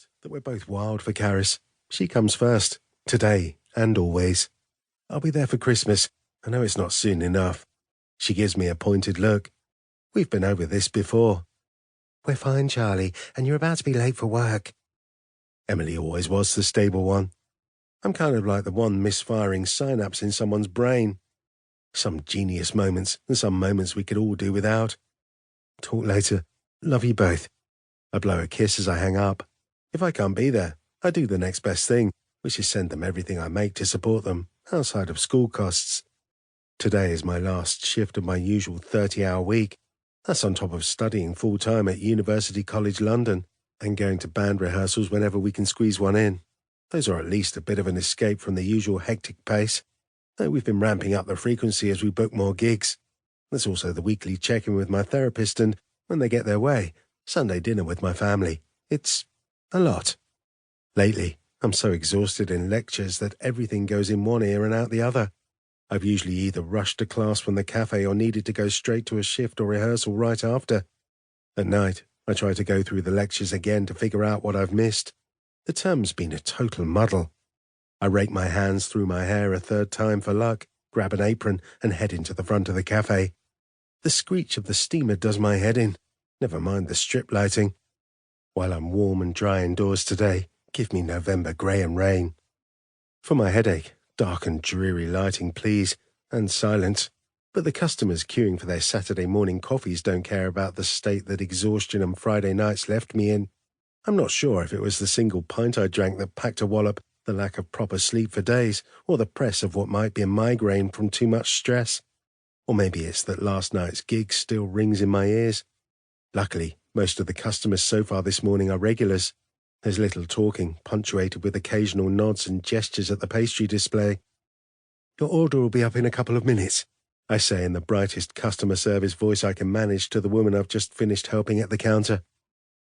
honest that we're both wild for Caris. She comes first, today and always. I'll be there for Christmas. I know it's not soon enough. She gives me a pointed look. We've been over this before. We're fine, Charlie, and you're about to be late for work. Emily always was the stable one. I'm kind of like the one misfiring synapse in someone's brain. Some genius moments and some moments we could all do without. Talk later. Love you both. I blow a kiss as I hang up. If I can't be there, I do the next best thing, which is send them everything I make to support them, outside of school costs. Today is my last shift of my usual 30-hour week. That's on top of studying full-time at University College London and going to band rehearsals whenever we can squeeze one in. Those are at least a bit of an escape from the usual hectic pace, though we've been ramping up the frequency as we book more gigs. There's also the weekly check-in with my therapist and, when they get their way, Sunday dinner with my family. It's a lot. Lately, I'm so exhausted in lectures that everything goes in one ear and out the other. I've usually either rushed to class from the cafe or needed to go straight to a shift or rehearsal right after. At night, I try to go through the lectures again to figure out what I've missed. The term's been a total muddle. I rake my hands through my hair a third time for luck, grab an apron, and head into the front of the cafe. The screech of the steamer does my head in. Never mind the strip lighting. While I'm warm and dry indoors today, give me November grey and rain. For my headache, dark and dreary lighting, please, and silence. But the customers queuing for their Saturday morning coffees don't care about the state that exhaustion and Friday nights left me in. I'm not sure if it was the single pint I drank that packed a wallop, the lack of proper sleep for days, or the press of what might be a migraine from too much stress. Or maybe it's that last night's gig still rings in my ears. Luckily, most of the customers so far this morning are regulars. There's little talking, punctuated with occasional nods and gestures at the pastry display. Your order will be up in a couple of minutes, I say in the brightest customer service voice I can manage to the woman I've just finished helping at the counter.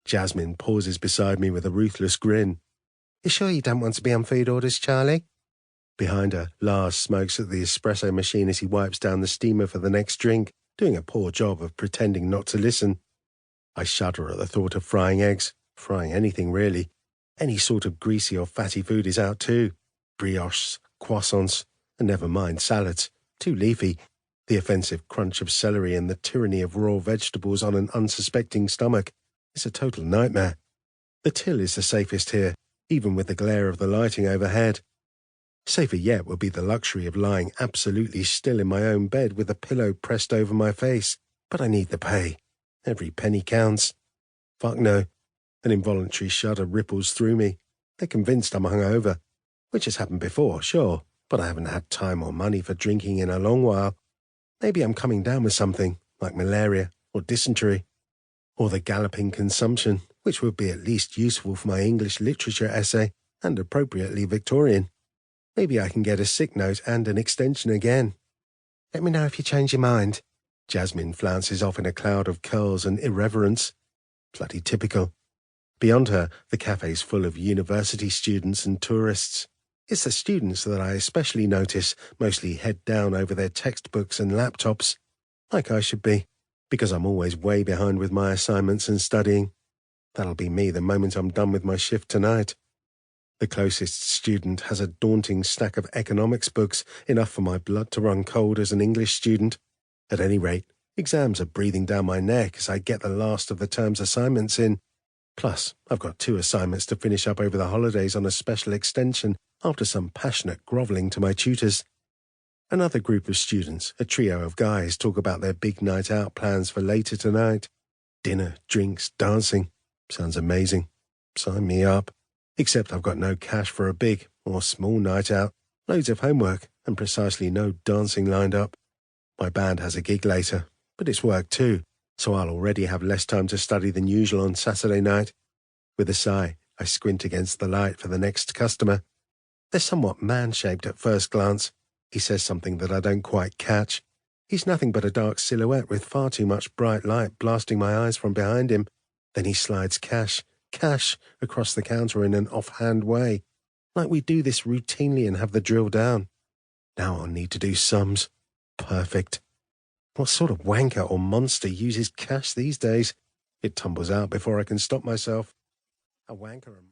Jasmine pauses beside me with a ruthless grin. You sure you don't want to be on food orders, Charlie? Behind her, Lars smokes at the espresso machine as he wipes down the steamer for the next drink, doing a poor job of pretending not to listen. I shudder at the thought of frying eggs, frying anything really. Any sort of greasy or fatty food is out too. Brioches, croissants, and never mind salads. Too leafy. The offensive crunch of celery and the tyranny of raw vegetables on an unsuspecting stomach is a total nightmare. The till is the safest here, even with the glare of the lighting overhead. Safer yet would be the luxury of lying absolutely still in my own bed with a pillow pressed over my face. But I need the pay. Every penny counts. Fuck no. An involuntary shudder ripples through me. They're convinced I'm hungover, which has happened before, sure, but I haven't had time or money for drinking in a long while. Maybe I'm coming down with something, like malaria or dysentery, or the galloping consumption, which would be at least useful for my English literature essay, and appropriately Victorian. Maybe I can get a sick note and an extension again. Let me know if you change your mind. Jasmine flounces off in a cloud of curls and irreverence. Bloody typical. Beyond her, the cafe's full of university students and tourists. It's the students that I especially notice, mostly head down over their textbooks and laptops. Like I should be, because I'm always way behind with my assignments and studying. That'll be me the moment I'm done with my shift tonight. The closest student has a daunting stack of economics books, enough for my blood to run cold as an English student. At any rate, exams are breathing down my neck as I get the last of the term's assignments in. Plus, I've got 2 assignments to finish up over the holidays on a special extension after some passionate grovelling to my tutors. Another group of students, a trio of guys, talk about their big night out plans for later tonight. Dinner, drinks, dancing. Sounds amazing. Sign me up. Except I've got no cash for a big or small night out, loads of homework, and precisely no dancing lined up. My band has a gig later, but it's work too, so I'll already have less time to study than usual on Saturday night. With a sigh, I squint against the light for the next customer. They're somewhat man-shaped at first glance. He says something that I don't quite catch. He's nothing but a dark silhouette with far too much bright light blasting my eyes from behind him. Then he slides cash, across the counter in an offhand way, like we do this routinely and have the drill down. Now I'll need to do sums. Perfect. What sort of wanker or monster uses cash these days? It tumbles out before I can stop myself. A wanker.